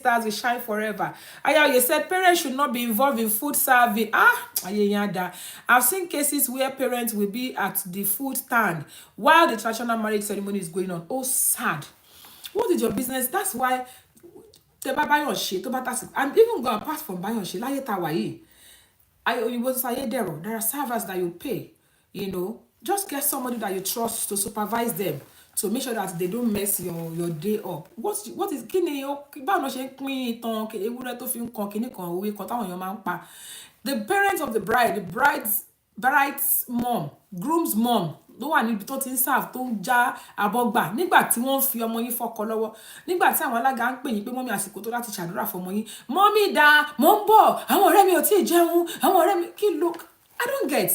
stars will shine forever. You said parents should not be involved in food serving. I've seen cases where parents will be at the food stand while the traditional marriage ceremony is going on. Oh, sad. What is your business? That's why and even go apart from buying shit, like there are servers that you pay, just get somebody that you trust to supervise them to make sure that they don't mess your day up. What is the parents of the bride, the bride's mom, groom's mom, ló wà níbi tó ti ń serve tó ń já abọ́gbà nígbà tí wọ́n fi ọmọ yín fọ́kọ lọ́wọ́, nígbà tí àwọn alága ń pè yín pé mọ́mí àsìkò tó láti ṣàdúrà fọmọ yín, mọ́mí dá mò ń bọ̀, àwọn ọ̀rẹ́ mi ò tí ì jẹun, àwọn ọ̀rẹ́ mi kí ló, I don't get.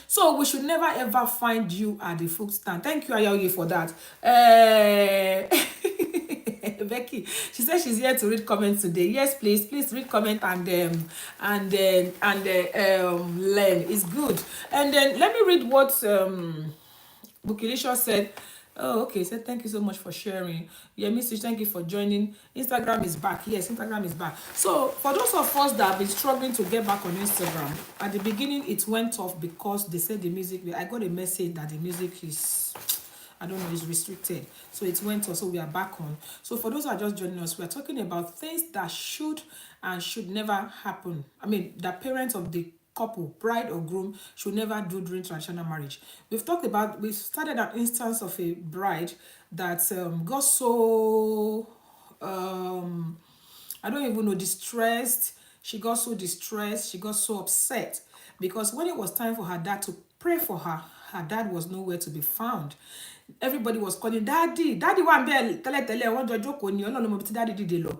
So we should never ever find you at the food stand. Thank you, Ayaoye, for that. Becky, she says she's here to read comments today. Yes, please read comment and learn. It's good. And then let me read what Bukilisha said. Oh, okay. Said thank you so much for sharing. Yeah, Miss, thank you for joining. Instagram is back. Yes, Instagram is back. So for those of us that have been struggling to get back on Instagram, at the beginning it went off because they said the music. I got a message that the music is, I don't know, is restricted. So it went off. So we are back on. So for those who are just joining us, we are talking about things that should and should never happen. I mean, the parents of the couple, bride or groom, should never do during traditional marriage. We've started an instance of a bride that got so, I don't even know, distressed. She got so distressed. She got so upset because when it was time for her dad to pray for her, her dad was nowhere to be found. Everybody was calling, Daddy wa nbe tẹ́lẹ̀tẹ́lẹ̀ wọ́n jọ jókòó ni Ọlọ́run mọ̀ bí tí daddy dìde lọ.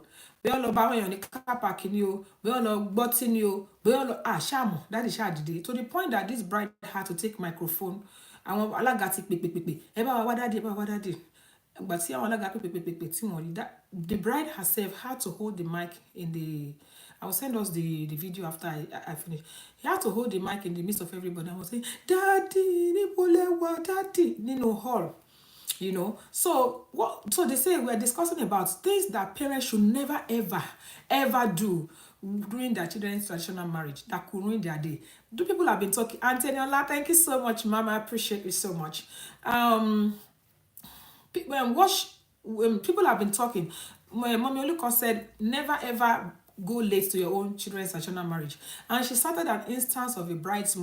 Bí ó lọ bá wọn ní car park ni o, bí ó lọ gbọ́tí ni o, bí ó lọ ṣàmù, daddy ṣá dìde. To the point that this bride had to take microphone. Àwọn alága ti pèpèpèpè. Ẹ bá wa daddy, ẹ bá wa daddy. But see àwọn alága pèpèpèpè tí wọ́n rí. The bride herself had to hold the mic in the, I will send us the video after I finish. He had to hold the mic in the midst of everybody and was saying, Daddy, Nibolewa, Daddy, Nino Hall. So they say we're discussing about things that parents should never ever do during their children's traditional marriage that could ruin their day. People have been talking. Antoniola, thank you so much, Mama. I appreciate you so much. People have been talking. My Mommy Oluko said, never ever go late to your own children's traditional marriage. And she started an instance of a bride's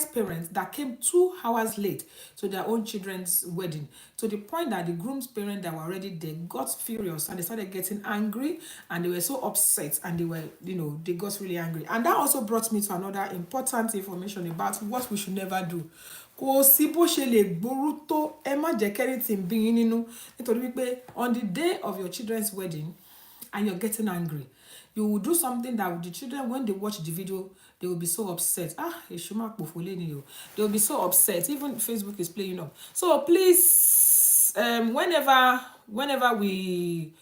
parents that came 2 hours late to their own children's wedding, to the point that the groom's parents that were already there got furious and they started getting angry and they were so upset and they were, they got really angry. And that also brought me to another important information about what we should never do. On the day of your children's wedding and you're getting angry, you will do something that the children, when they watch the video, they will be so upset. They will be so upset. Even Facebook is playing up. So please, whenever we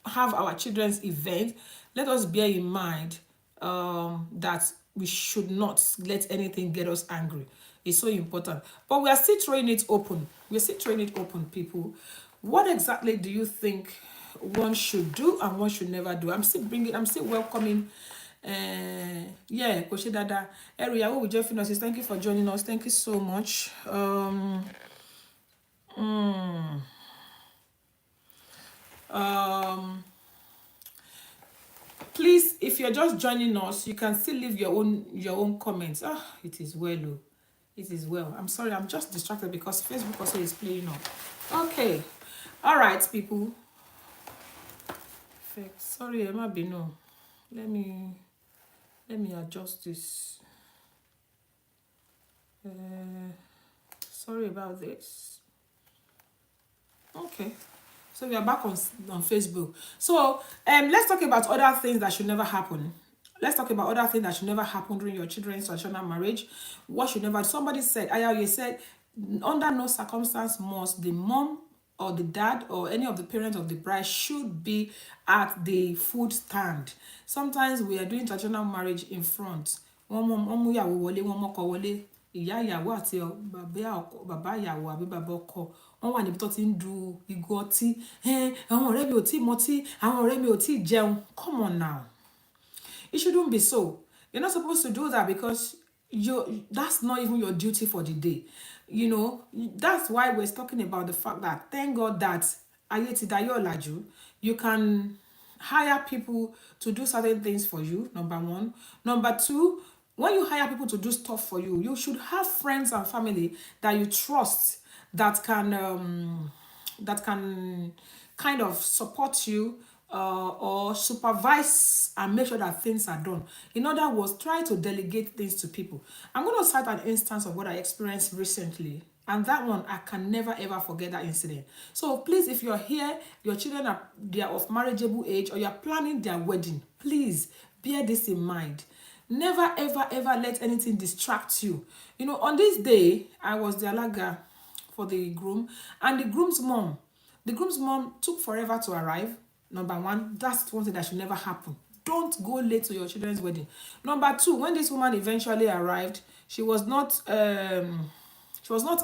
have our children's event, let us bear in mind that we should not let anything get us angry. It's so important. But we are still throwing it open. We're still throwing it open, people. What exactly do you think one should do and one should never do? I'm still welcoming. Koshi Dada. Eriyawo with Jeff Finances. Thank you for joining us. Thank you so much. Please, if you're just joining us, you can still leave your own comments. It is well. It is well. I'm sorry, I'm just distracted because Facebook also is playing up. Okay. All right, people. Sorry, Emma Bino. Let me adjust this. Sorry about this. Okay. So we are back on Facebook. So let's talk about other things that should never happen. Let's talk about other things that should never happen during your children's traditional marriage. What should never? Somebody said, Ayaoye said, under no circumstance must the mom or the dad or any of the parents of the bride should be at the food stand. Sometimes we are doing traditional marriage in front. Ìyá ìyàwó àti bàbá ìyàwó àbí bàbá ọkọ wọ́n wà níbi tó ti ń du ìgò ọtí, àwọn ọ̀rẹ́ mi ò tí mọtí, àwọn ọ̀rẹ́ mi ò tí jẹun. Come on now. It shouldn't be so. You're not supposed to do that because that's not even your duty for the day. You know, that's why we're talking about the fact that thank God that ayé ti dayé ọ̀làjú, you can hire people to do certain things for you, number one. Number two, when you hire people to do stuff for you, you should have friends and family that you trust that can kind of support you or supervise and make sure that things are done. In other words, try to delegate things to people. I'm going to cite an instance of what I experienced recently. And that one, I can never ever forget that incident. So please, if you're here, your children they are of marriageable age, or you're planning their wedding, please bear this in mind. Never ever ever let anything distract you. You know, on this day, I was the alaga for the groom, and the groom's mom took forever to arrive. Number one, that's one thing that should never happen. Don't go late to your children's wedding. Number two, when this woman eventually arrived, she was not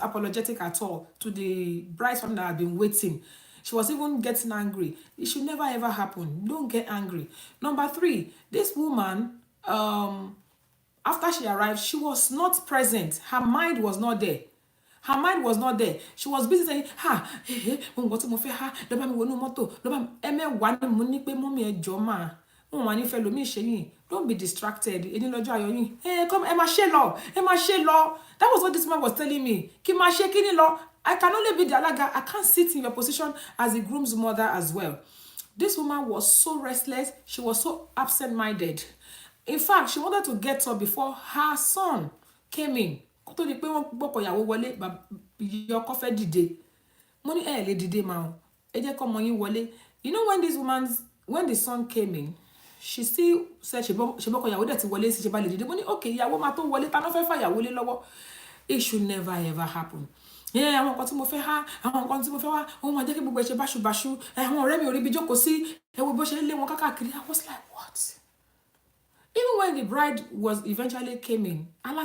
apologetic at all to the bride's family that had been waiting. She was even getting angry. It should never ever happen. Don't get angry. Number three, this woman, after she arrived, she was not present. Her mind was not there. Her mind was not there. She was busy saying, don't be distracted. Come, that was what this man was telling me. I can only be the alaga. I can't sit in your position as the groom's mother as well. This woman was so restless. She was so absent-minded. In fact, she wanted to get up before her son came in. You know, when the son came in, she still said okay, it should never ever happen. I was like, what? Even when the bride was eventually came in, I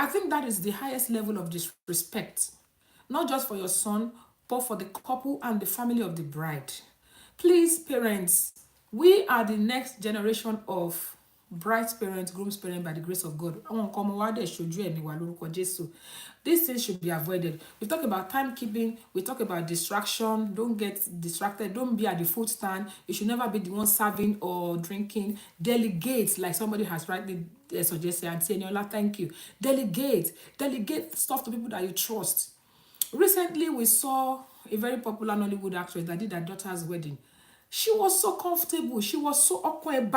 think that is the highest level of disrespect, not just for your son, but for the couple and the family of the bride. Please, parents, we are the next generation of bride's parents, groom's parents, by the grace of God. These things should be avoided. We talk about timekeeping. We talk about distraction. Don't get distracted. Don't be at the food stand. You should never be the one serving or drinking. Delegate, like somebody has rightly suggested. And say, thank you. Delegate stuff to people that you trust. Recently, we saw a very popular Nollywood actress that did her daughter's wedding. She was so comfortable. She was so awkward.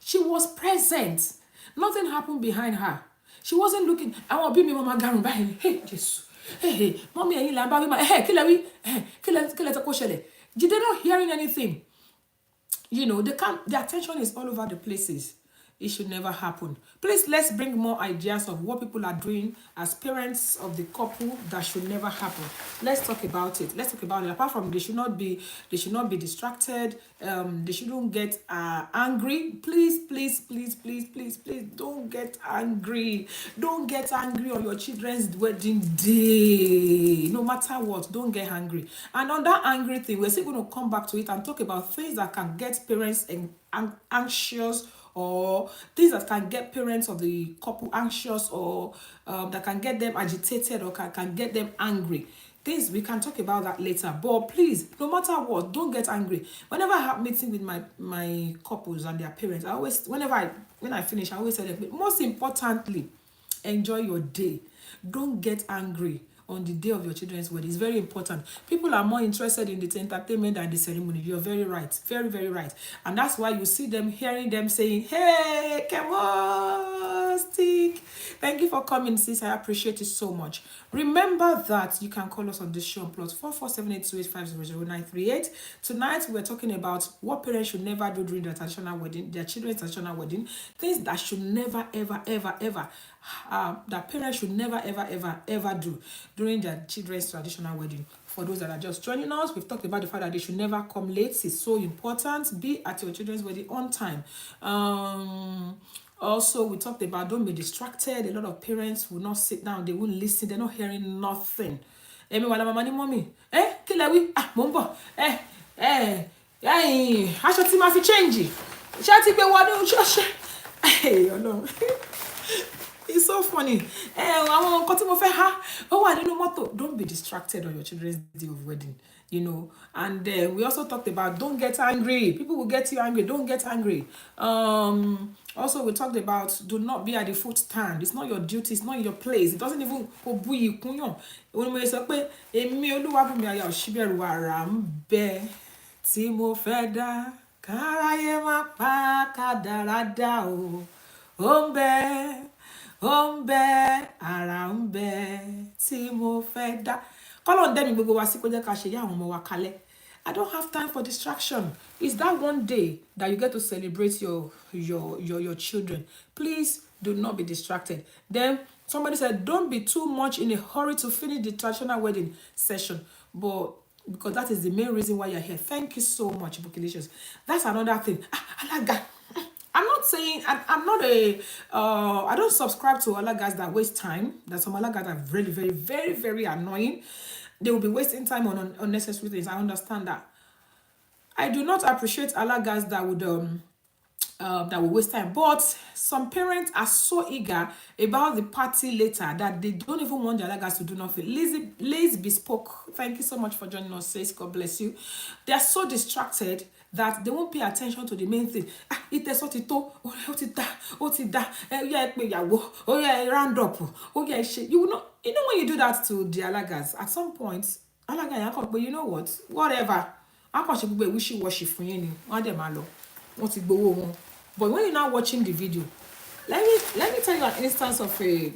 She was present. Nothing happened behind her. She wasn't looking. I want to be my mama garu by him. Hey, Jesus. Hey, mommy, hey, kilawi. They're not hearing anything. You know, their attention is all over the places. It should never happen. Please, let's bring more ideas of what people are doing as parents of the couple that should never happen. Let's talk about it. Apart from they should not be distracted. They shouldn't get angry. Please, don't get angry. Don't get angry on your children's wedding day. No matter what, don't get angry. And on that angry thing, we're still going to come back to it and talk about things that can get parents anxious, or things that can get parents of the couple anxious, or that can get them agitated, or can get them angry. Things we can talk about that later. But please, no matter what, don't get angry. Whenever I have meeting with my couples and their parents, when I finish, I always tell them, most importantly, enjoy your day. Don't get angry on the day of your children's wedding. It's very important. People are more interested in the entertainment than the ceremony. You're very right. Very, very right. And that's why you see them, hearing them saying, hey, come on, stick. Thank you for coming, sis. I appreciate it so much. Remember that you can call us on this show, plus 4478285000938. Tonight, we're talking about what parents should never do during their traditional wedding, their children's traditional wedding. Things that should never, ever, ever, ever, that parents should never, ever, ever, ever do during their children's traditional wedding. For those that are just joining us, we've talked about the fact that they should never come late. It's so important. Be at your children's wedding on time. Also, we talked about don't be distracted. A lot of parents will not sit down, they won't listen, they're not hearing nothing. Emi wala mama ni mommy. Kí lẹ wí? Ah, mo ń bọ̀. Aṣọ tí ma fi change. Ṣé ti gbé wọnú ṣọ́ọ̀ṣì? Ọlọ́run. It's so funny. Àwọn nǹkan tí mo fẹ́ há, ó wà nínú mọ́tò. Don't be distracted on your children's day of wedding, you know. And we also talked about don't get angry. People will get you angry. Don't get angry. Also, we talked about do not be at the food stand. It's not your duty. It's not your place. It doesn't even kò buyì kúnyàn. Òun mo sọ pé èmi Olúwabùnmi aya Òṣìbẹ̀rù àrà ń bẹ tí mo fẹ́ dá. Káráyé má pa kádàrá dá o. Ó ń bẹ. Àrà ń bẹ tí mo fẹ́ dá. Kọ́lọ́run dẹ́mi gbogbo wa sí kó jẹ́ ká ṣe yá àwọn ọmọ wa kalẹ̀. I don't have time for distraction. It's that one day that you get to celebrate your children. Please do not be distracted. Then somebody said, don't be too much in a hurry to finish the traditional wedding session. But because that is the main reason why you're here. Thank you so much, Bukilicious. That's another thing. Alaga. I'm not saying I'm not I don't subscribe to alagas that waste time. There's some alagas that are really, very, very, very annoying. They will be wasting time on unnecessary things. I understand that. I do not appreciate alagas that will waste time. But some parents are so eager about the party later that they don't even want the alagas to do nothing. Liz Bespoke, thank you so much for joining us. Says God bless you. They are so distracted that they won't pay attention to the main thing. It's what it round up. You will not, you know, when you do that to the alagas, at some point, but you know what? Whatever. I can't be wishy-washy for you. But when you're now watching the video, let me tell you an instance of a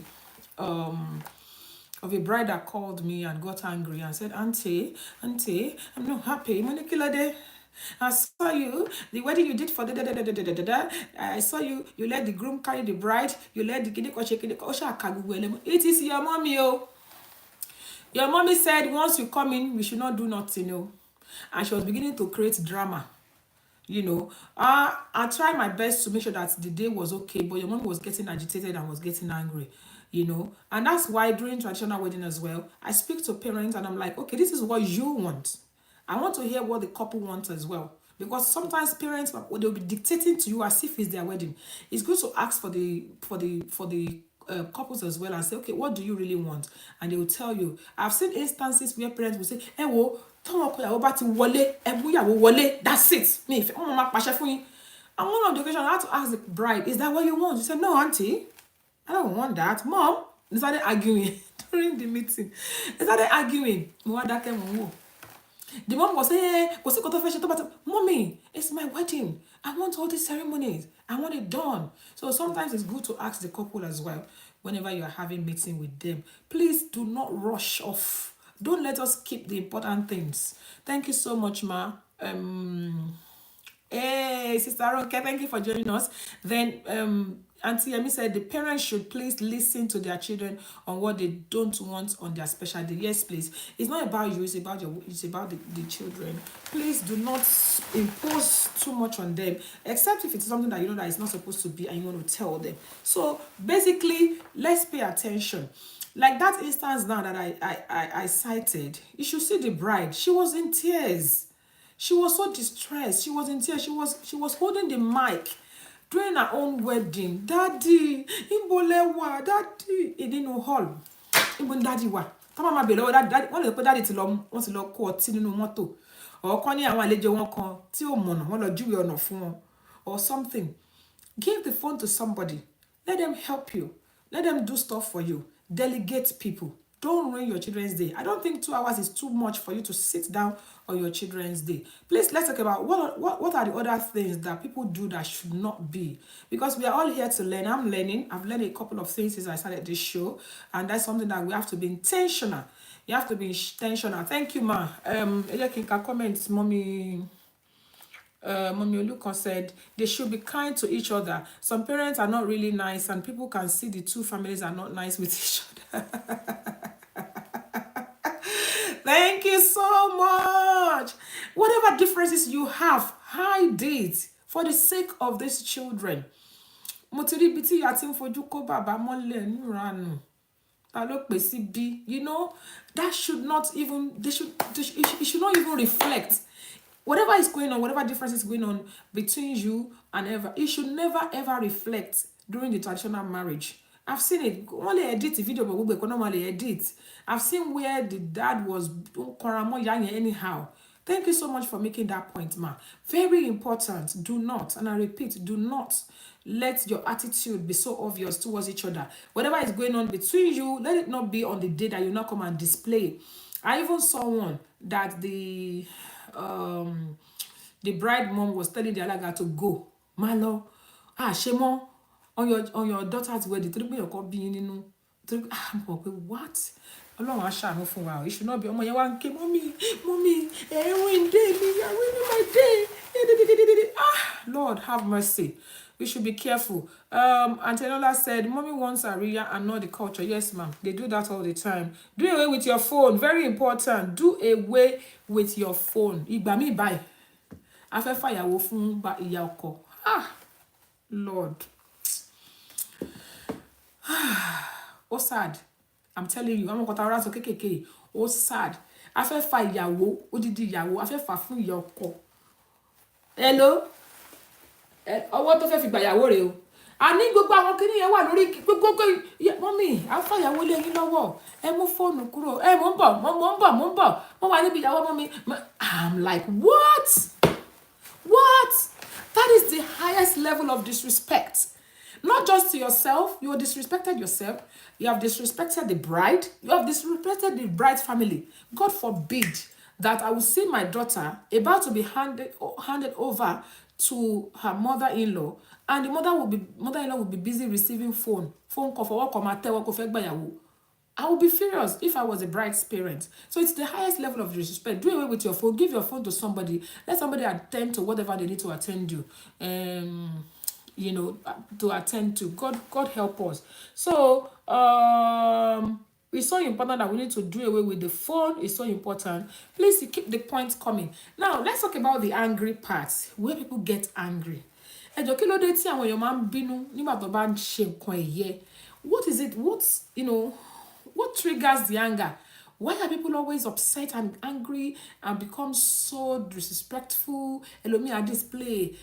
bride that called me and got angry and said, Auntie, I'm not happy. I saw you, the wedding you did for I saw you let the groom carry the bride, you let the it is your mommy, oh. Your mommy said once you come in, we should not do nothing, oh. And she was beginning to create drama. You know, I tried my best to make sure that the day was okay, but your mom was getting agitated and was getting angry, you know. And that's why during traditional wedding as well, I speak to parents and I'm like, okay, this is what you want. I want to hear what the couple wants as well. Because sometimes parents, they'll be dictating to you as if it's their wedding. It's good to ask for the couples as well and say, okay, what do you really want? And they will tell you. I've seen instances where parents will say, hey, wo, that's it. And one of the occasions I had to ask the bride, is that what you want? She said, no, auntie, I don't want that. Mom, they started arguing during the meeting. They started arguing. The mom was saying, Mommy, it's my wedding. I want all these ceremonies. I want it done. So sometimes it's good to ask the couple as well, whenever you are having meeting with them. Please do not rush off. Don't let us keep the important things. Thank you so much, Ma. Hey, Sister Ronke, thank you for joining us. Then Auntie Yemi said the parents should please listen to their children on what they don't want on their special day. Yes, please. It's not about you, it's about the children. Please do not impose too much on them, except if it's something that you know that it's not supposed to be and you want to tell them. So basically, let's pay attention. Like that instance now that I cited, you should see the bride. She was in tears. She was so distressed. She was in tears. She was holding the mic during her own wedding. Daddy, Imbolewa, Daddy, in hall. Imbon Daddy wa. Tama ma belo daddy. Wọ́n lè pé daddy ti lọ kó ọtí nínú mọ́tò. Or kàn ní àwọn àlejò wọn kan tí ó mọ̀nà wọ́n lọ júwe ọ̀nà fún wọn or something. Give the phone to somebody. Let them help you. Let them do stuff for you. Delegate people. Don't ruin your children's day. I don't think 2 hours is too much for you to sit down on your children's day. Please, let's talk about what are the other things that people do that should not be. Because we are all here to learn. I'm learning. I've learned a couple of things since I started this show. And that's something that we have to be intentional. You have to be intentional. Thank you, Ma. Comments, Mommy Olukan said they should be kind to each other. Some parents are not really nice and people can see the two families are not nice with each other. Thank you so much. Whatever differences you have, hide it for the sake of these children. mo ti rí ibi tí ìyá ti ń fojú kó bàbá mọ́lẹ̀ níranù. Ta ló pè sí bí? You know, that should not even, it should not even reflect. Whatever is going on, whatever difference is going on between you and ever, it should never ever reflect during the traditional marriage. I've seen it. Only edit the video, but we can normally edit. I've seen where the dad was anyhow. Thank you so much for making that point, ma. Very important. Do not, and I repeat, do not let your attitude be so obvious towards each other. Whatever is going on between you, let it not be on the day that you not come and display. I even saw one that the bride mom was telling the other guy to go. Malo, shemo on your daughter's wedding. What? Ọlọ́run á ṣàánú fún wa. It should not be ọmọ yẹn wá ń ké mommy win day me, you're winning my day. Lord have mercy. We should be careful. Antenola said, mommy wants Aria and not the culture. Yes, ma'am. They do that all the time. Do away with your phone. Very important. Do away with your phone. Ìgbà mi báyìí. Afẹ́fẹ́ ìyàwó fún ìyá ọkọ. Lord. Oh, sad. I'm telling you, I'm going to around so kekeke. Oh, sad. Afẹ́fẹ́ ìyàwó, odidi ìyàwó, afẹ́fẹ́ fún ìyá ọkọ. Hello? Ọwọ́ tó fẹ́ fi gbàyàwó rẹ̀ o. A ní gbogbo àwọn kìíní yẹn wà lórí gbogbo mọ́mì àfàyàwó lé yín lọ́wọ́. Ẹ mú fóònù kúrò. Mo ń bọ̀. Mo wà níbi ìyàwó mọ́mì. I'm like, what? That is the highest level of disrespect. Not just to yourself, you have disrespected yourself, you have disrespected the bride, you have disrespected the bride's family. God forbid that I will see my daughter about to be handed over to her mother-in-law, and the mother-in-law will be busy receiving phone call for work. I will be furious if I was a bride's parent. So it's the highest level of disrespect. Do away with your phone. Give your phone to somebody. Let somebody attend to whatever they need to attend to. You know, to attend to. God help us. So it's so important that we need to do away with the phone. It's so important. Please keep the points coming. Now let's talk about the angry parts, where people get angry. What is it? What triggers the anger? Why are people always upset and angry and become so disrespectful? Display.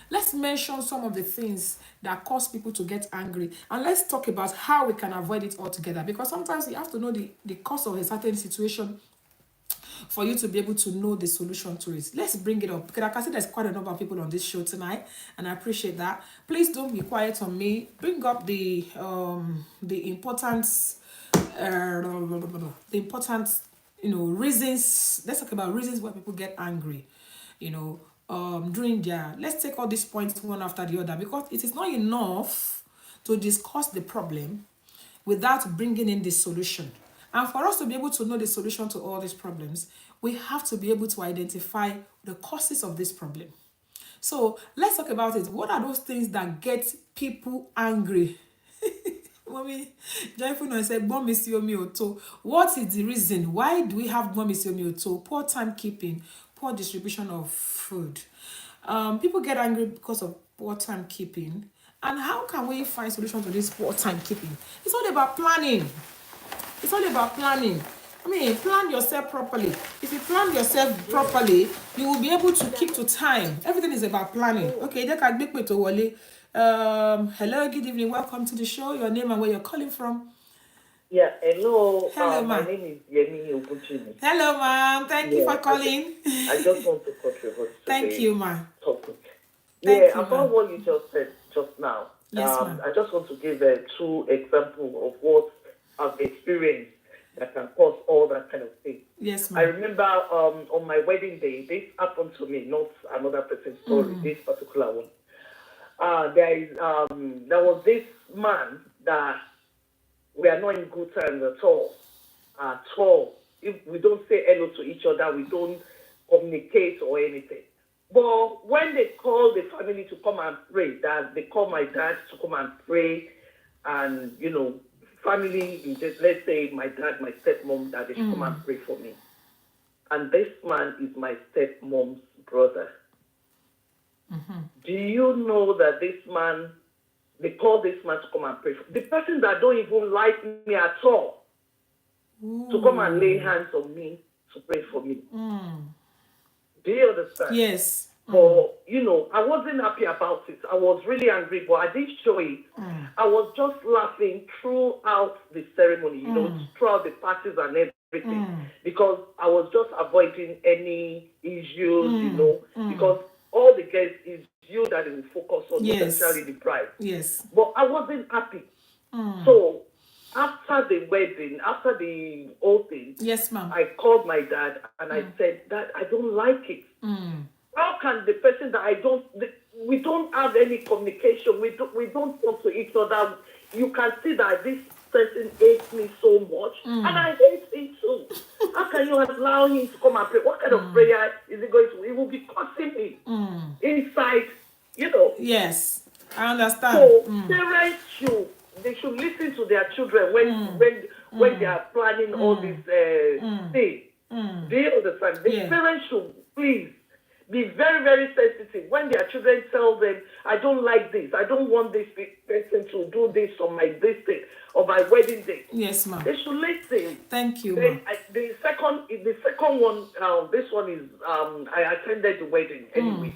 Let's mention some of the things that cause people to get angry, and let's talk about how we can avoid it altogether, because sometimes you have to know the cause of a certain situation for you to be able to know the solution to it. Let's bring it up, because I can see there's quite a number of people on this show tonight, and I appreciate that. Please don't be quiet on me. Bring up the importance, reasons. Let's talk about reasons why people get angry. During let's take all these points one after the other, because it is not enough to discuss the problem without bringing in the solution. And for us to be able to know the solution to all these problems, we have to be able to identify the causes of this problem. So let's talk about it. What are those things that get people angry? Mommy, Joyful said, what is the reason? Why do we have poor timekeeping, poor distribution of food? People get angry because of poor timekeeping. And how can we find solution to this poor timekeeping? It's all about planning. Plan yourself properly. If you plan yourself properly, you will be able to keep to time. Everything is about planning. Okay, hello, good evening. Welcome to the show. Your name and where you're calling from. Yeah, hello. Hello, my name is Yemi Ogunchini. Hello, ma'am. Thank you for calling. I just want to contribute to Thank you, ma'am. Topic. About what you just said just now. Yes, ma'am. I just want to give 2 examples of what I've experienced that can cause all that kind of thing. Yes, ma'am. I remember on my wedding day, this happened to me, not another person's story, this particular one. There was this man that we are not in good terms at all. If we don't say hello to each other, we don't communicate or anything. But when they call the family to come and pray, that they call my dad to come and pray, and family, let's say my dad, my stepmom, that they should come and pray for me. And this man is my stepmom's brother. Do you know that this man, they call this man to come and pray for the person that don't even like me at all, to come and lay hands on me to pray for me? Do you understand? Yes. But, you know, I wasn't happy about it. I was really angry, but I didn't show it. I was just laughing throughout the ceremony, you know, throughout the parties and everything, because I was just avoiding any issues, you know, because all the guests is you that they will focus on, not necessarily the bride. Yes. But I wasn't happy. So after the wedding, after the whole thing, Yes, ma'am. I called my dad and I said, Dad, I don't like it. How can the person that we don't have any communication, we don't talk to each other. You can see that this person hates me so much, and I hate him too. How can you allow him to come and pray? What kind of prayer is he going to? It will be causing me inside, you know. Yes, I understand. So parents should listen to their children when they are planning all these things. Do you understand? The parents should please be very, very sensitive when their children tell them, I don't like this, I don't want this person to do this on my birthday or my wedding day. Yes, ma'am. They should listen. Thank you, ma'am. The second one, this one is I attended the wedding anyway.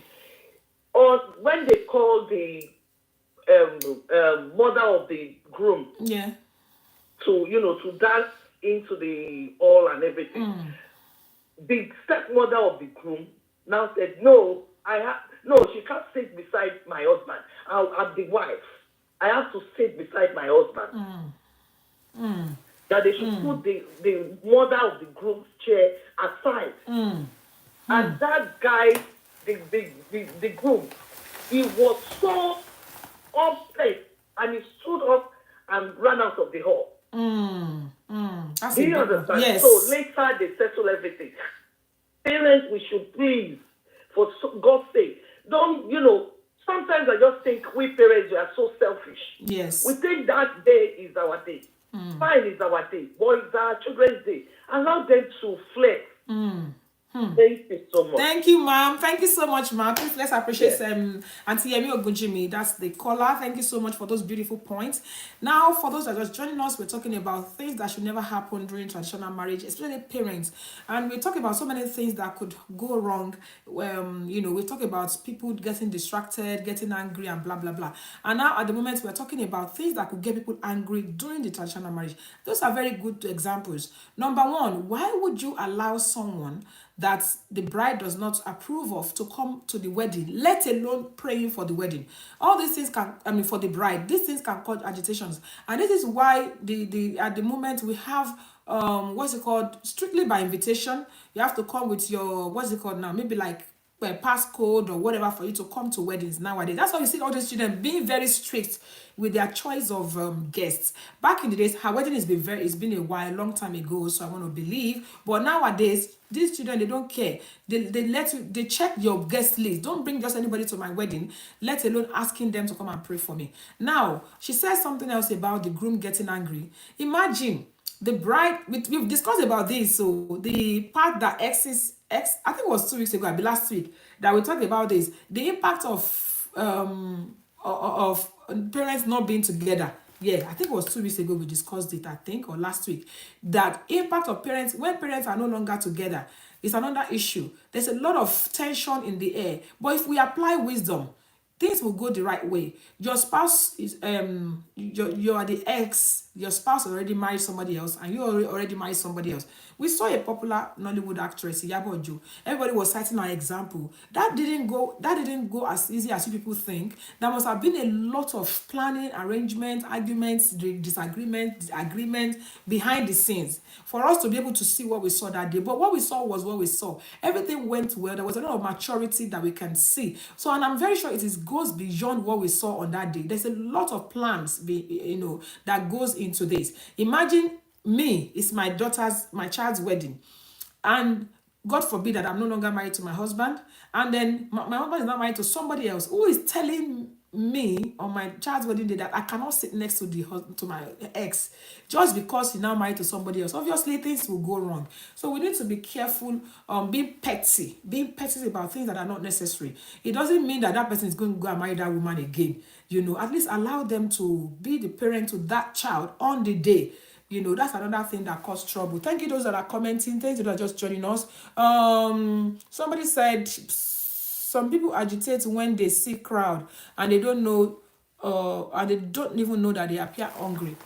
Or when they call the mother of the groom to dance into the hall and everything. The stepmother of the groom now said, no, she can't sit beside my husband. I'm the wife. I have to sit beside my husband. That they should put the mother of the groom's chair aside. And that guy, the groom, he was so upset and he stood up and ran out of the hall. Do you understand? Yes. So later they settle everything. Parents, we should please, for God's sake, don't, sometimes I just think we parents are so selfish. Yes. We think that day is our day. Fine is our day. But it's our children's day. Allow them to flex. Thank you so much. Thank you, ma'am. Thank you so much, ma'am. Please let's appreciate Auntie Yemi Ogunjimi. That's the caller. Thank you so much for those beautiful points. Now, for those that are just joining us, we're talking about things that should never happen during traditional marriage, especially parents. And we're talking about so many things that could go wrong. We talk about people getting distracted, getting angry, and blah, blah, blah. And now, at the moment, we're talking about things that could get people angry during the traditional marriage. Those are very good examples. Number one, why would you allow someone that the bride does not approve of to come to the wedding, let alone praying for the wedding? All these things for the bride, these things can cause agitations. And this is why at the moment we have strictly by invitation. You have to come with your maybe like a passcode or whatever for you to come to weddings nowadays. That's why you see all these children being very strict with their choice of guests. Back in the days, her wedding it's been a while, long time ago, so I want to believe. But nowadays, these children, they don't care. They check your guest list. Don't bring just anybody to my wedding, let alone asking them to come and pray for me. Now, she says something else about the groom getting angry. Imagine the bride, we've discussed about this, so the part that I think it was 2 weeks ago, last week, that we talked about this, the impact of parents not being together. Yeah, I think it was 2 weeks ago we discussed it, I think, or last week. That impact of parents, when parents are no longer together, is another issue. There's a lot of tension in the air. But if we apply wisdom, things will go the right way. Your spouse is you are the ex, your spouse already married somebody else, and you already married somebody else. We saw a popular Nollywood actress, Iyabo Ojo. Everybody was citing our example. That didn't go as easy as you people think. There must have been a lot of planning, arrangement, arguments, disagreement, agreement behind the scenes for us to be able to see what we saw that day. But what we saw was what we saw. Everything went well. There was a lot of maturity that we can see. So, and I'm very sure it goes beyond what we saw on that day. There's a lot of plans, that goes into this. Imagine it's my child's wedding, and God forbid that I'm no longer married to my husband, and then my husband is not married to somebody else who is telling me on my child's wedding day that I cannot sit next to my ex just because he's now married to somebody else. Obviously, things will go wrong. So we need to be careful being petty about things that are not necessary. It doesn't mean that person is going to go and marry that woman again. You know, at least allow them to be the parent to that child on the day. You know, that's another thing that causes trouble. Thank you those that are commenting. Thank you that are just joining us. Somebody said some people agitate when they see crowd and they don't know and they don't even know that they appear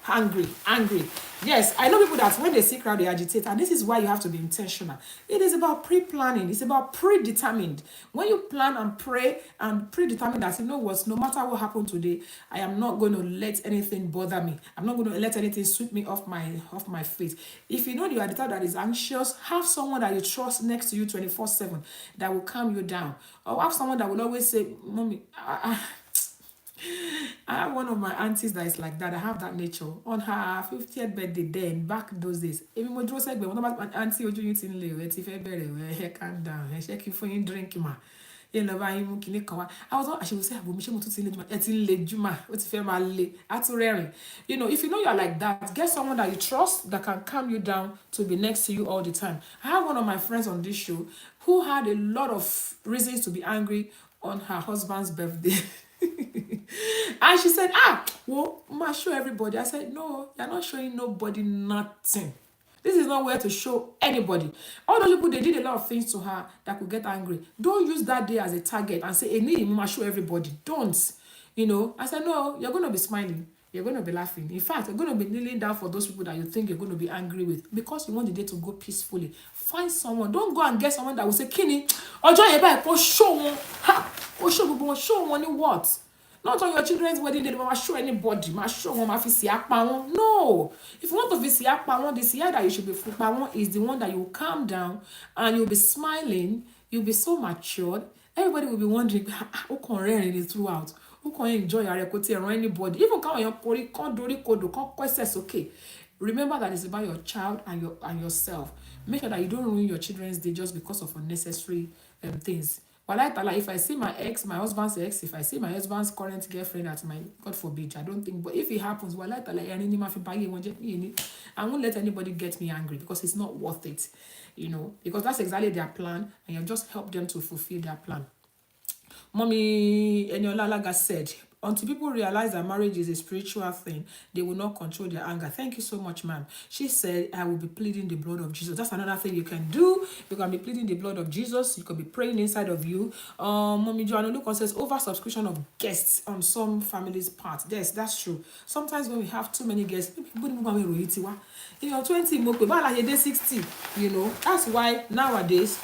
angry. Yes, I know people that when they see crowd they agitate, and this is why you have to be intentional. It is about pre-planning. It's about predetermined. When you plan and pray and predetermine that, you know what, no matter what happened today, I am not going to let anything bother me. I'm not going to let anything sweep me off my feet. If you know you are the type that is anxious, have someone that you trust next to you 24/7 that will calm you down, or have someone that will always say, "Mommy, I have one of my aunties that is like that. I have that nature. On her 50th birthday then, back those days. Èmi mo dúró sẹ́gbẹ̀ẹ́ wọn, tó bá auntie ojú yín ti ń le o, ẹ ti fẹ́ bẹ̀rẹ̀ ẹ calm down. Ẹ ṣé kí fún yín drink ma. Yẹn lọ bá yín mú kinní kan wá. I was not, she would say, àbò mi ṣé mo tún ti ń le jùmọ̀. Ẹ ti ń le jùmọ̀. Ó ti fẹ́ máa le. Á tún rẹ́rìn. You know, if you know you are like that, get someone that you trust that can calm you down to be next to you all the time. I have one of my friends on this show who had a lot of reasons to be angry on her husband's birthday. And she said, well, I'm gonna show everybody. I said, no, you're not showing nobody nothing. This is not where to show anybody. All those people, they did a lot of things to her that could get angry. Don't use that day as a target and say, I'm gonna show everybody. Don't. You know, I said, no, you're going to be smiling. You're going to be laughing. In fact, you're going to be kneeling down for those people that you think you're going to be angry with because you want the day to go peacefully. Find someone. Don't go and get someone that will say, Kini, Ojo Eba, go show one. Show one what? Not on your children's wedding day, they show anybody. Show one, no. If you want to be the siya that you should be is the one that you will calm down and you'll be smiling. You'll be so matured. Everybody will be wondering, who can run throughout? Who can enjoy your equity or anybody? Even can't okay. Remember that it's about your child and yourself. Make sure that you don't ruin your children's day just because of unnecessary things. But if I see my husband's ex, if I see my husband's current girlfriend at my, God forbid, I don't think, but if it happens, I won't let anybody get me angry because it's not worth it, you know, because that's exactly their plan and you just help them to fulfill their plan. Mommy Eniola Laga said, until people realize that marriage is a spiritual thing, they will not control their anger. Thank you so much, ma'am. She said, I will be pleading the blood of Jesus. That's another thing you can do. You can be pleading the blood of Jesus. You can be praying inside of you. Mommy Joanna Lucas says, over subscription of guests on some families' part. Yes, that's true. Sometimes when we have too many guests, people you know, 20, 60, you know. That's why nowadays,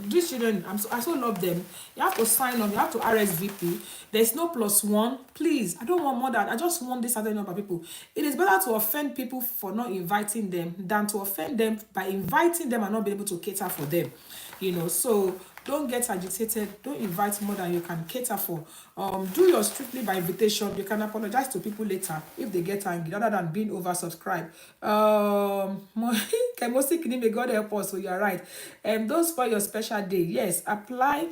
these children, I so love them. You have to sign up, you have to RSVP. There's no +1. Please, I don't want more than, I just want this other number of people. It is better to offend people for not inviting them than to offend them by inviting them and not be able to cater for them. You know, so don't get agitated. Don't invite more than you can cater for. Do your strictly by invitation. You can apologize to people later if they get angry, rather than being oversubscribed. May God help us. So you're right. Those for your special day, yes, apply.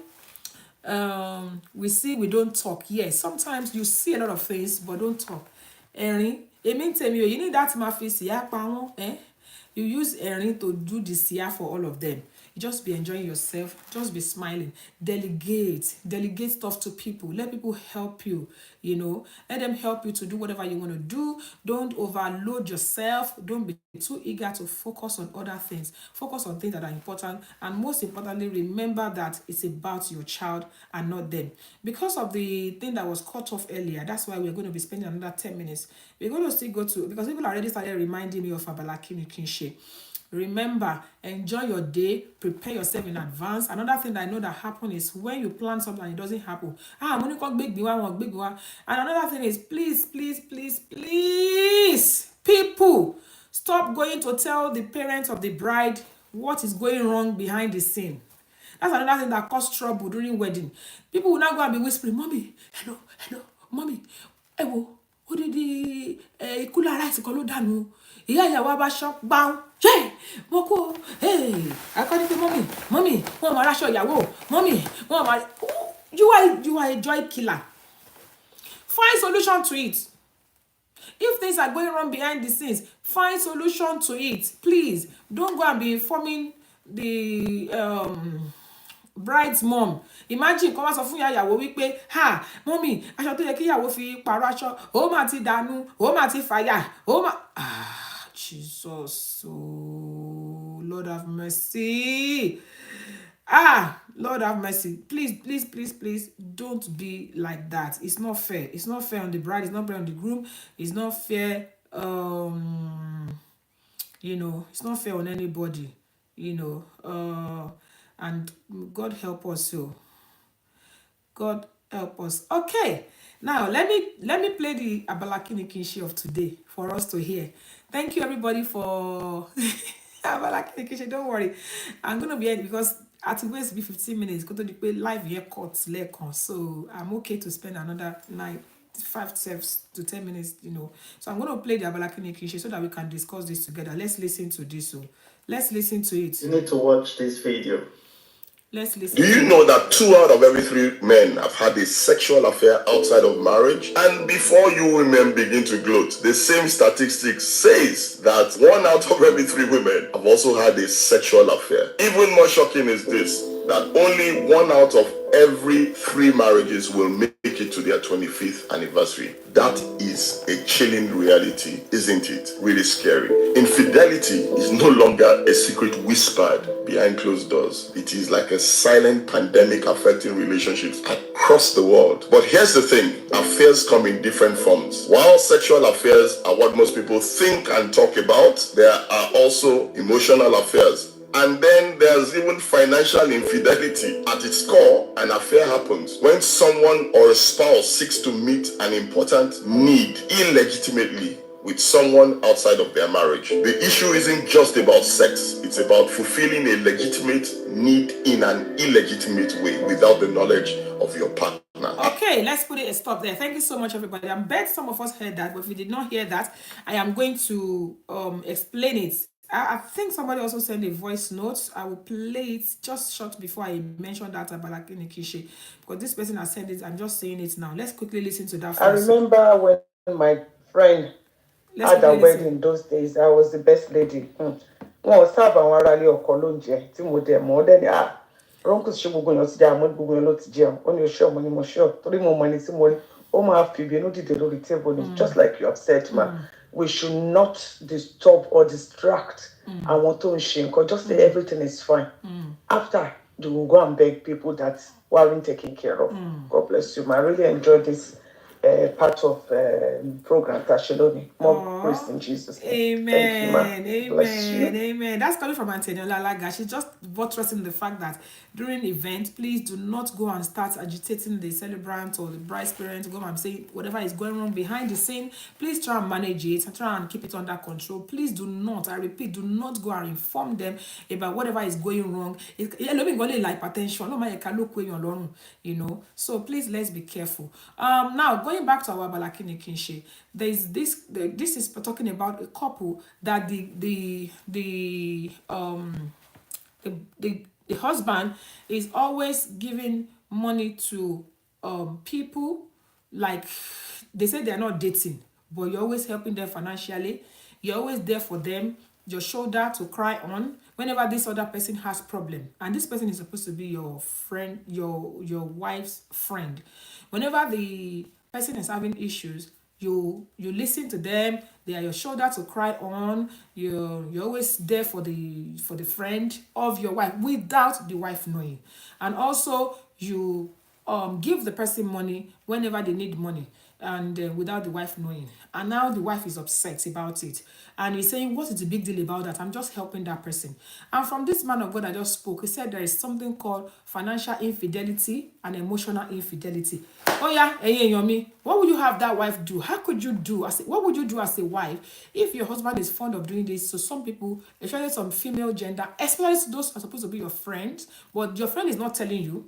We don't talk. Yes, sometimes you see a lot of things, but don't talk. Erin, it means you need that you use Erin to do the siya for all of them. Just be enjoying yourself. Just be smiling. Delegate stuff to people. Let people help you, you know. Let them help you to do whatever you want to do. Don't overload yourself. Don't be too eager to focus on other things. Focus on things that are important. And most importantly, remember that it's about your child and not them. Because of the thing that was cut off earlier, that's why we're going to be spending another 10 minutes. We're going to still go to, because people already started reminding me of Abalakini Kinshe. Remember, enjoy your day, prepare yourself in advance. Another thing that I know that happens is when you plan something and it doesn't happen. I'm only called big one. And another thing is, please, people, stop going to tell the parents of the bride what is going wrong behind the scene. That's another thing that causes trouble during wedding. People will now go and be whispering, Mommy, hello, Mommy, ewo, who did the cooler rice kolo danu? Yeah, wa ba shop bound. Yeah, moko. Hey, according to Mommy, wọ́n ma raṣọ ìyàwó. Mommy, wọ́n ma. You are a joy killer. find solution to it. If things are going wrong behind the scenes, find solution to it. Please, don't go and be informing the bride's mom. Imagine kó wá sọ fún ìyàwó wípé ha mọ́mì aṣọ tó yẹ kí ìyàwó fi pààrọ̀ aṣọ ó mà ti dànù ó mà ti fàyà ó mà Jesus, oh Lord have mercy. Lord have mercy. Please, please, please, please don't be like that. It's not fair. It's not fair on the bride. It's not fair on the groom. It's not fair. It's not fair on anybody. And God help us. So, God help us. Okay. Now let me play the Abalakini Kinshi of today for us to hear. Thank you everybody for Abalakini Kinshi. Don't worry, I'm gonna be here because at least be 15 minutes. Go to the live here cuts lekon, so I'm okay to spend another 5 to 10 minutes. So I'm gonna play the Abalakini Kinshi so that we can discuss this together. Let's listen to this. So let's listen to it. You need to watch this video. Let's listen. Do you know that 2 out of every 3 men have had a sexual affair outside of marriage? And before you women begin to gloat, the same statistics says that 1 out of every 3 women have also had a sexual affair. Even more shocking is this, that only 1 out of every 3 marriages will make it to their 25th anniversary. That is a chilling reality, isn't it? Really scary. Infidelity is no longer a secret whispered behind closed doors. It is like a silent pandemic affecting relationships across the world. But here's the thing, affairs come in different forms. While sexual affairs are what most people think and talk about, there are also emotional affairs. And then there's even financial infidelity. At its core, an affair happens when someone or a spouse seeks to meet an important need illegitimately with someone outside of their marriage. The issue isn't just about sex, it's about fulfilling a legitimate need in an illegitimate way without the knowledge of your partner. Okay, let's put it a stop there. Thank you so much, everybody. I bet some of us heard that, but if you did not hear that, I am going to explain it. I think somebody also sent a voice note. I will play it just short before I mention that about Kishi, because this person has sent it. I'm just saying it now. Let's quickly listen to that. I remember when my friend had a wedding those days. I was the best lady. Wọ́n sábà àwọn ará ilé ọkọ lóúnjẹ tí mo dẹ̀ mọ́ dẹ́ni rọ́nkù ṣe gbogbo èèyàn ti jẹ́ àmọ́ gbogbo èèyàn ló ti jẹun ó ní oṣù ọmọ ni mo ṣe ọ̀ torí mo mọ ẹni tí mo rí ó máa fi ìbínú dìde lórí table ni just like you have said ma. We should not disturb or distract àwọn tó ń ṣe nǹkan. Just say everything is fine. After you will go and beg people that weren't taken care of. God bless you. I really enjoyed this part of program Tasheloni. More grace in Jesus' name. Amen. Thank you, ma. Amen. Amen. That's coming from Antoniola Laga. She's just buttressing the fact that during events, please do not go and start agitating the celebrant or the bride's parents. Go and say whatever is going on behind the scene. Please try and manage it and try and keep it under control. Please do not, I repeat, do not go and inform them about whatever is going wrong. So please, let's be careful. Now going back to our Balakini Kinshi, this is talking about a couple that the husband is always giving money to people, like they say they're not dating, but you're always helping them financially. You're always there for them, your shoulder to cry on whenever this other person has problem. And this person is supposed to be your friend, your wife's friend. Whenever the person is having issues, you listen to them. They are your shoulder to cry on. You're always there for the friend of your wife without the wife knowing. And also you give the person money whenever they need money, and without the wife knowing. And now the wife is upset about it, and he's saying, what is the big deal about that? I'm just helping that person. And from this man of God I just spoke, he said there is something called financial infidelity and emotional infidelity. Oh yeah, Yomi, what would you have that wife do? How could you do what would you do as a wife if your husband is fond of doing this? So some people, especially some female gender, especially those are supposed to be your friends, but your friend is not telling you.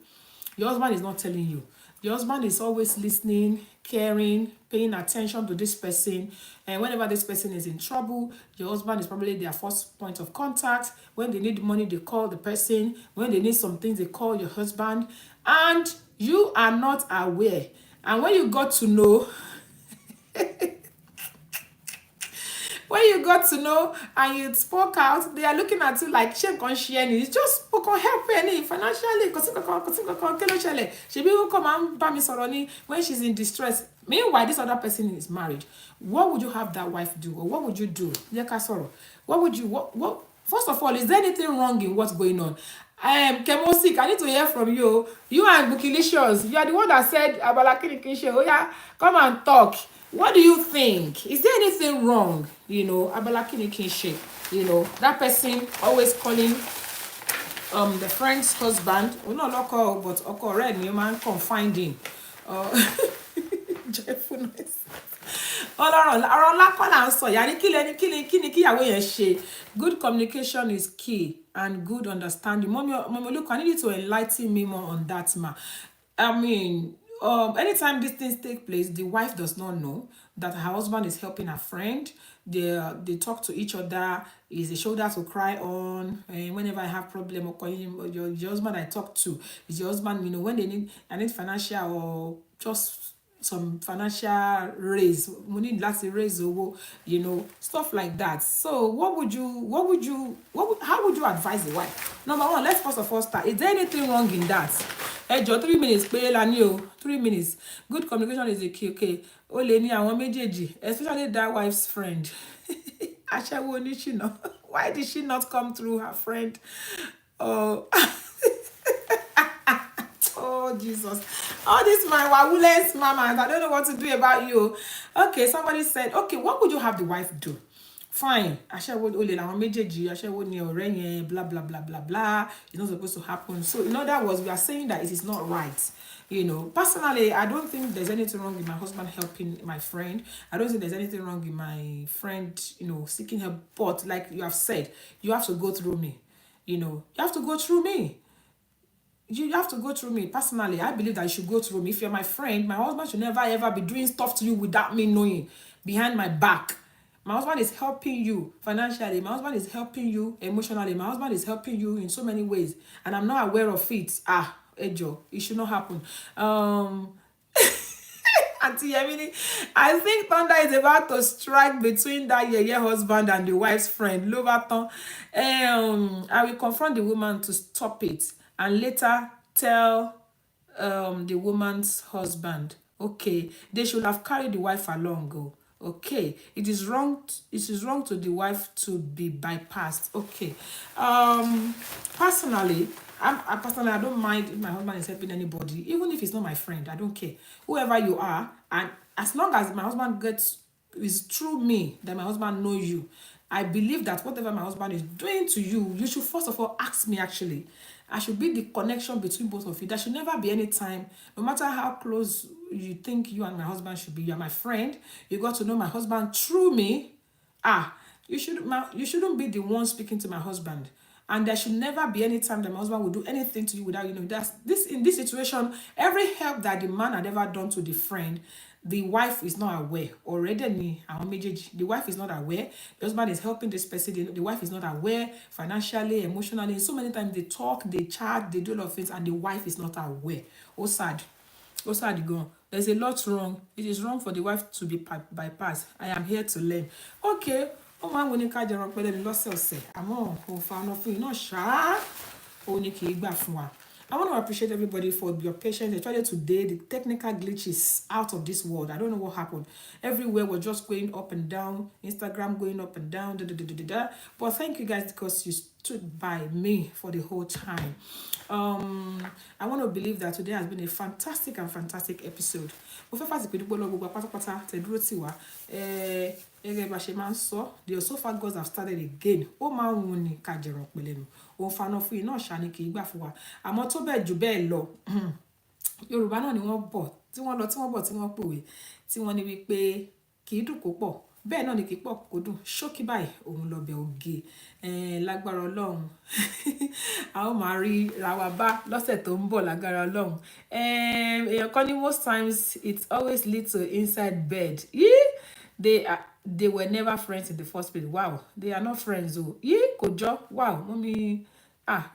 Your husband is not telling you. Your husband is always listening, caring, paying attention to this person. And whenever this person is in trouble, your husband is probably their first point of contact. When they need money, they call the person. When they need some things, they call your husband. And you are not aware. And when you got to know, when you got to know and you spoke out, they are looking at you like shame can share any. It's just can help any financially. She will come and buy me soroni when she's in distress. Meanwhile, this other person is married. What would you have that wife do? Or what would you do? What would you what first of all, is there anything wrong in what's going on? Kemosik, I need to hear from you. You and Bookilicious, you are the one that said Abalakini Kishe. Oh yeah, come and talk. What do you think? Is there anything wrong? You know, Abalakini Kishe. You know, that person always calling the friend's husband. Oh no, local, but Oko Red, you man confiding. Joyfulness. Ọ̀rọ̀ ńlá kọ́ là ń sọ yà ní kí ni kíyàwó yẹn ṣe. Good communication is key and good understanding. Mommy, look, I need you to enlighten me more on that, ma. I mean, anytime these things take place, the wife does not know that her husband is helping her friend. They talk to each other. Is a shoulder to cry on. And whenever I have problem or calling him, your husband I talk to is your husband. You know, when I need financial or just some financial raise, money last raise, you know, stuff like that. So how would you advise the wife? Number one, let's first of all start. Is there anything wrong in that? Hey, 3 minutes, 3 minutes. Good communication is a key. Okay. Ole ni àwọn méjèèjì, especially that wife's friend. Aṣẹ́wó ni she know. Why did she not come through her friend? Oh. Oh, Jesus. All this my wawuless mamas. I don't know what to do about you. Okay, somebody said, okay, what would you have the wife do? Fine. Aṣẹ́wó olè làwọn méjèèjì, aṣẹ́wó ni ọ̀rẹ́ yẹn, blah, blah, blah, blah, blah. It's not supposed to happen. So, in other words, we are saying that it is not right. You know, personally, I don't think there's anything wrong with my husband helping my friend. I don't think there's anything wrong with my friend, you know, seeking help. But like you have said, you have to go through me. You know, you have to go through me. You have to go through me. Personally, I believe that you should go through me. If you're my friend, my husband should never ever be doing stuff to you without me knowing, behind my back. My husband is helping you financially. My husband is helping you emotionally. My husband is helping you in so many ways. And I'm not aware of it. Ejo, it should not happen. Auntie Yemini, I think thunder is about to strike between that yeye husband and the wife's friend. Lovaton. I will confront the woman to stop it and later tell the woman's husband, okay, they should have carried the wife along. Okay, it is wrong to the wife to be bypassed. Okay. Personally, I don't mind if my husband is helping anybody, even if it's not my friend. I don't care. Whoever you are, and as long as my husband is through me, that my husband knows you, I believe that whatever my husband is doing to you, you should first of all ask me actually. I should be the connection between both of you. There should never be any time, no matter how close you think you and my husband should be. You're my friend. You got to know my husband through me. You shouldn't be the one speaking to my husband. And there should never be any time that my husband will do anything to you without you know. In this situation, every help that the man had ever done to the friend, the wife is not aware. Already, the wife is not aware. The husband is helping this person. The wife is not aware financially, emotionally. So many times they talk, they chat, they do a lot of things, and the wife is not aware. Oh, sad. Oh, sad. There's a lot wrong. It is wrong for the wife to be bypassed. I am here to learn. Okay. Oh, man, when you can't get the loss of say, I'm on found off you know, I want to appreciate everybody for your patience. Especially today, the technical glitch is out of this world. I don't know what happened. Everywhere we're just going up and down. Instagram going up and down. But thank you guys because you stood by me for the whole time. I want to believe that today has been a fantastic episode. The esophagus have started again. Ó máa ń wun ni ká jẹran pẹ̀lẹ́nu. Òun faná fún iná ṣá ni kì í gbà fún wa. Àmọ́ tó bẹ́ẹ̀ jù bẹ́ẹ̀ lọ. Yorùbá náà ni wọ́n bọ̀, tí wọ́n pòwe, tí wọ́n ní wípé kì í dùn kó pọ̀. Bẹ́ẹ̀ náà ni kì í pọ̀ kó dùn. Ṣókí báyìí òun lọ bẹ̀ oge. Lágbára Ọlọ́run. A ó máa rí ra wa bá lọ́sẹ̀ tó ń bọ̀ lágbára Ọlọ́run. Èèyàn kan ní most times it always leads to inside bed. They were never friends in the first place. Wow, they are not friends. Kojo. Wow, mommy.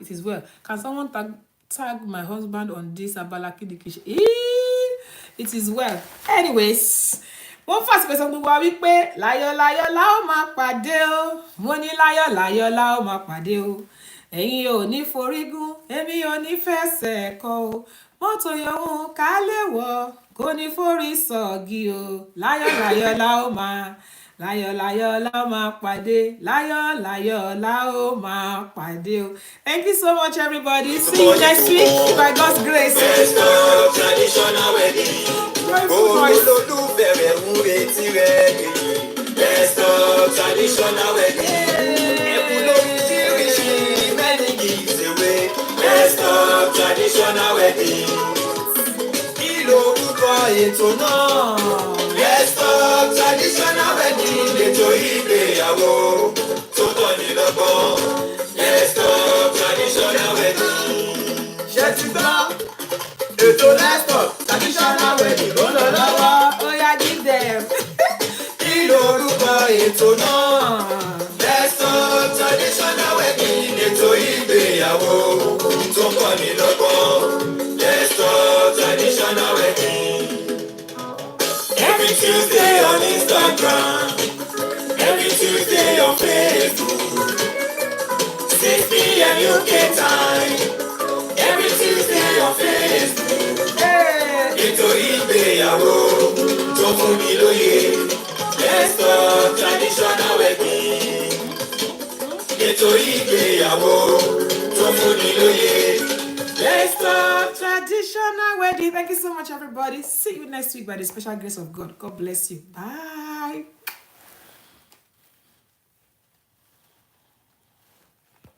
It is well. Can someone tag my husband on this Abalaki Dikish? It is well. Anyways, wọ́n fàsìkò sọ gbogbo wa wípé láyọ̀ la ó máa pàdé o. Mo ní láyọ̀ la ó máa pàdé o. Ẹ̀yin ò ní forígún, èmi ò ní fẹsẹ̀ kọ o. Mọ́tò yòówù ká lè wọ̀, kò ní forí sọ̀gì o. Láyọ̀ la ó máa. Láyọ̀ la ó máa pàdé. Láyọ̀ la ó máa pàdé o. Thank you so much, everybody. See you next week by God's grace. Best of traditional wedding. Olólùfẹ́ rẹ̀ ń retí rẹ̀ kiri. Best of traditional wedding. Ẹ̀bùn lóríṣiríṣi many gives away. Best of traditional wedding. Kí lorúkọ ètò náà? Best of traditional wedding. Ètò ìgbéyàwó tó tọ́ni lọ́gbọ́n. Best of traditional wedding. Ṣé ti gbọ́? Ètò Best of traditional wedding ló ń lọ lọ́wọ́. Ó yá, give them. Kí lorúkọ ètò náà? Best of traditional wedding. Ètò ìgbéyàwó tó kọ́ni lọ́gbọ́n. Best of traditional wedding. Every Tuesday on Instagram. Every Tuesday on Facebook. 6 p.m. UK time. Every Tuesday on Facebook. Ètò ìgbéyàwó tó fún mi lóye. Best of traditional wedding. Ètò ìgbéyàwó tó fún mi lóye. Best of traditional wedding. Thank you so much, everybody. See you next week by the special grace of God. God bless you. Bye.